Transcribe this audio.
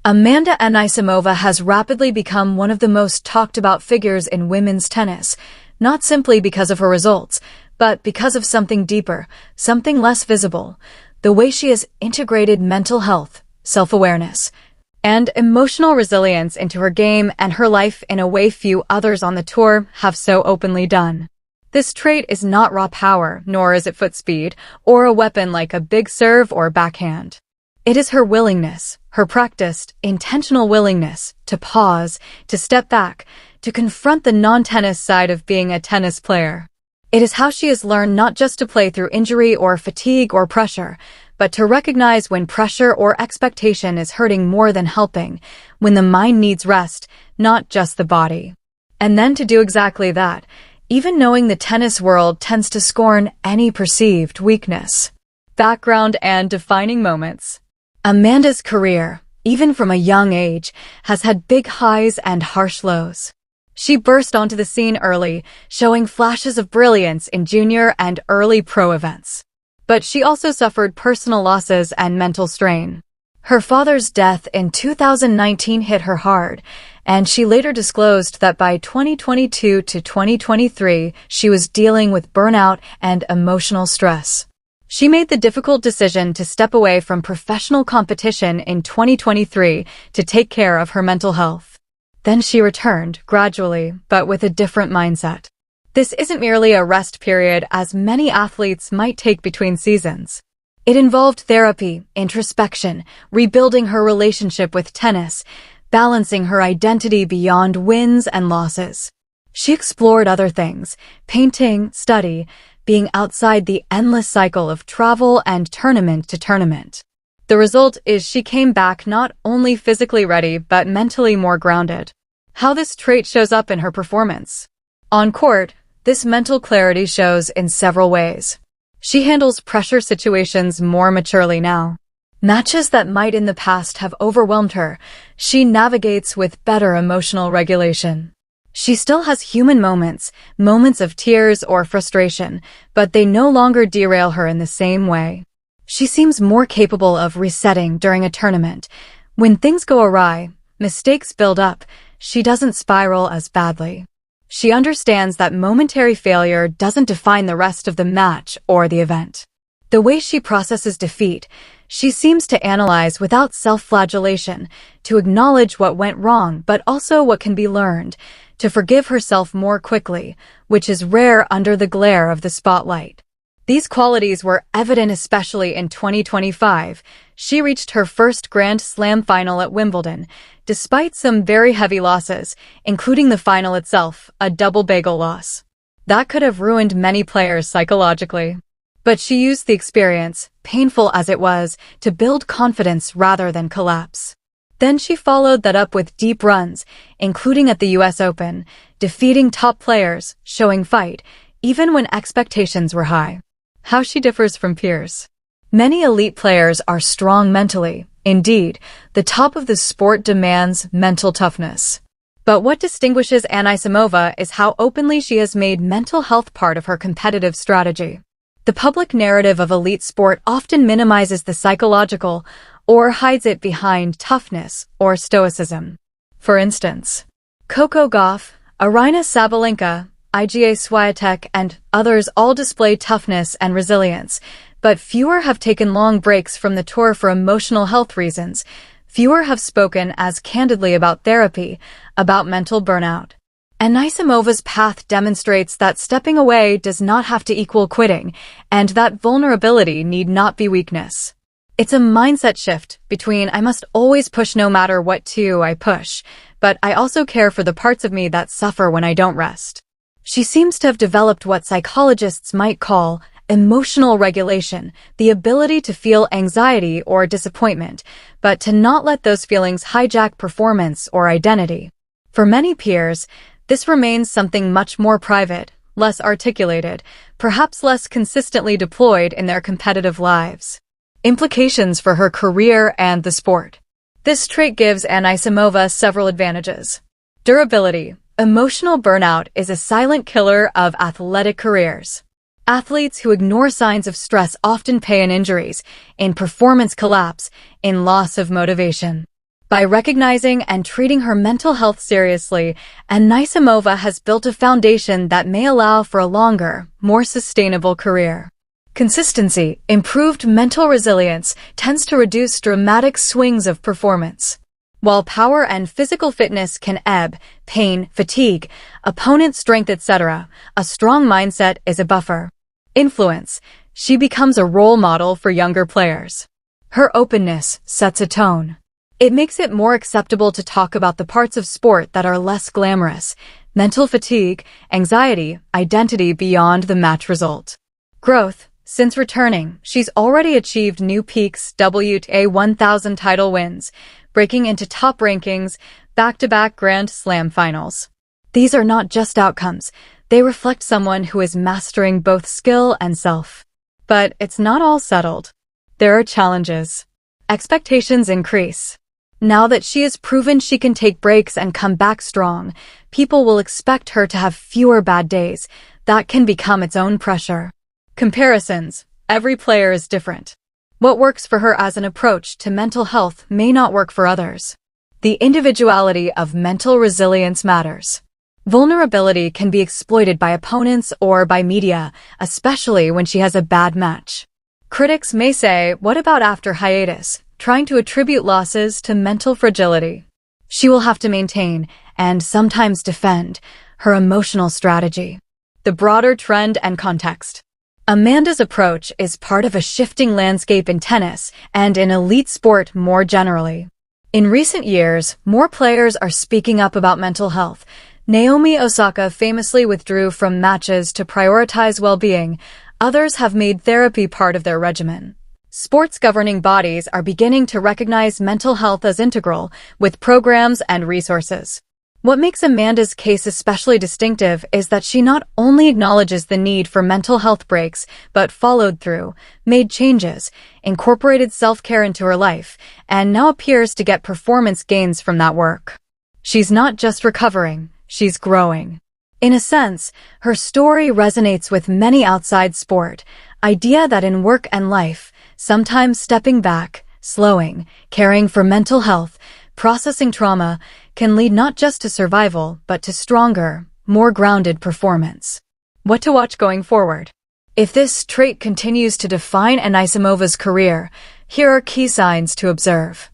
Amanda Anisimova has rapidly become one of the most talked about figures in women's tennis, not simply because of her results, but because of something deeper, something less visible, the way she has integrated mental health, self-awareness, and emotional resilience into her game and her life in a way few others on the tour have so openly done. This trait is not raw power, nor is it foot speed, or a weapon like a big serve or backhand. It is her willingness, her practiced, intentional willingness to pause, to step back, to confront the non-tennis side of being a tennis player. It is how she has learned not just to play through injury or fatigue or pressure, but to recognize when pressure or expectation is hurting more than helping, when the mind needs rest, not just the body. And then to do exactly that, even knowing the tennis world tends to scorn any perceived weakness. Background and defining moments. Amanda's career, even from a young age, has had big highs and harsh lows. She burst onto the scene early, showing flashes of brilliance in junior and early pro events. But she also suffered personal losses and mental strain. Her father's death in 2019 hit her hard, and she later disclosed that by 2022 to 2023, she was dealing with burnout and emotional stress. She made the difficult decision to step away from professional competition in 2023 to take care of her mental health. Then she returned, gradually, but with a different mindset. This isn't merely a rest period as many athletes might take between seasons. It involved therapy, introspection, rebuilding her relationship with tennis, balancing her identity beyond wins and losses. She explored other things, painting, study, being outside the endless cycle of travel and tournament to tournament. The result is she came back not only physically ready but mentally more grounded. How this trait shows up in her performance. On court, this mental clarity shows in several ways. She handles pressure situations more maturely now. Matches that might in the past have overwhelmed her, she navigates with better emotional regulation. She still has human moments, moments of tears or frustration, but they no longer derail her in the same way. She seems more capable of resetting during a tournament. When things go awry, mistakes build up, she doesn't spiral as badly. She understands that momentary failure doesn't define the rest of the match or the event. The way she processes defeat, she seems to analyze without self-flagellation, to acknowledge what went wrong but also what can be learned, to forgive herself more quickly, which is rare under the glare of the spotlight. These qualities were evident especially in 2025. She reached her first Grand Slam final at Wimbledon, despite some very heavy losses, including the final itself, a double bagel loss. That could have ruined many players psychologically. But she used the experience, painful as it was, to build confidence rather than collapse. Then she followed that up with deep runs, including at the US Open, defeating top players, showing fight, even when expectations were high. How she differs from peers. Many elite players are strong mentally. Indeed, the top of the sport demands mental toughness. But what distinguishes Anisimova is how openly she has made mental health part of her competitive strategy. The public narrative of elite sport often minimizes the psychological or hides it behind toughness or stoicism. For instance, Coco Gauff, Aryna Sabalenka, Iga Swiatek, and others all display toughness and resilience, but fewer have taken long breaks from the tour for emotional health reasons. Fewer have spoken as candidly about therapy, about mental burnout. Anisimova's path demonstrates that stepping away does not have to equal quitting, and that vulnerability need not be weakness. It's a mindset shift between I must always push no matter what I push, but I also care for the parts of me that suffer when I don't rest. She seems to have developed what psychologists might call emotional regulation, the ability to feel anxiety or disappointment, but to not let those feelings hijack performance or identity. For many peers, this remains something much more private, less articulated, perhaps less consistently deployed in their competitive lives. Implications for her career and the sport. This trait gives Anisimova several advantages. Durability. Emotional burnout is a silent killer of athletic careers. Athletes who ignore signs of stress often pay in injuries, in performance collapse, in loss of motivation. By recognizing and treating her mental health seriously, Anisimova has built a foundation that may allow for a longer, more sustainable career. Consistency, improved mental resilience, tends to reduce dramatic swings of performance. While power and physical fitness can ebb, pain, fatigue, opponent strength, etc., a strong mindset is a buffer. Influence. She becomes a role model for younger players. Her openness sets a tone. It makes it more acceptable to talk about the parts of sport that are less glamorous: mental fatigue, anxiety, identity beyond the match result. Growth. Since returning, she's already achieved new peaks: WTA 1000 title wins, breaking into top rankings, back-to-back Grand Slam finals. These are not just outcomes. They reflect someone who is mastering both skill and self. But it's not all settled. There are challenges. Expectations increase. Now that she has proven she can take breaks and come back strong, people will expect her to have fewer bad days. That can become its own pressure. Comparisons. Every player is different. What works for her as an approach to mental health may not work for others. The individuality of mental resilience matters. Vulnerability can be exploited by opponents or by media, especially when she has a bad match. Critics may say, "What about after hiatus?" trying to attribute losses to mental fragility. She will have to maintain, and sometimes defend, her emotional strategy. The broader trend and context. Amanda's approach is part of a shifting landscape in tennis and in elite sport more generally. In recent years, more players are speaking up about mental health. Naomi Osaka famously withdrew from matches to prioritize well-being. Others have made therapy part of their regimen. Sports governing bodies are beginning to recognize mental health as integral, with programs and resources. What makes Amanda's case especially distinctive is that she not only acknowledges the need for mental health breaks, but followed through, made changes, incorporated self-care into her life, and now appears to get performance gains from that work. She's not just recovering, she's growing. In a sense, her story resonates with many outside sport, idea that in work and life, sometimes stepping back, slowing, caring for mental health, processing trauma, can lead not just to survival, but to stronger, more grounded performance. What to watch going forward? If this trait continues to define Anisimova's career, here are key signs to observe.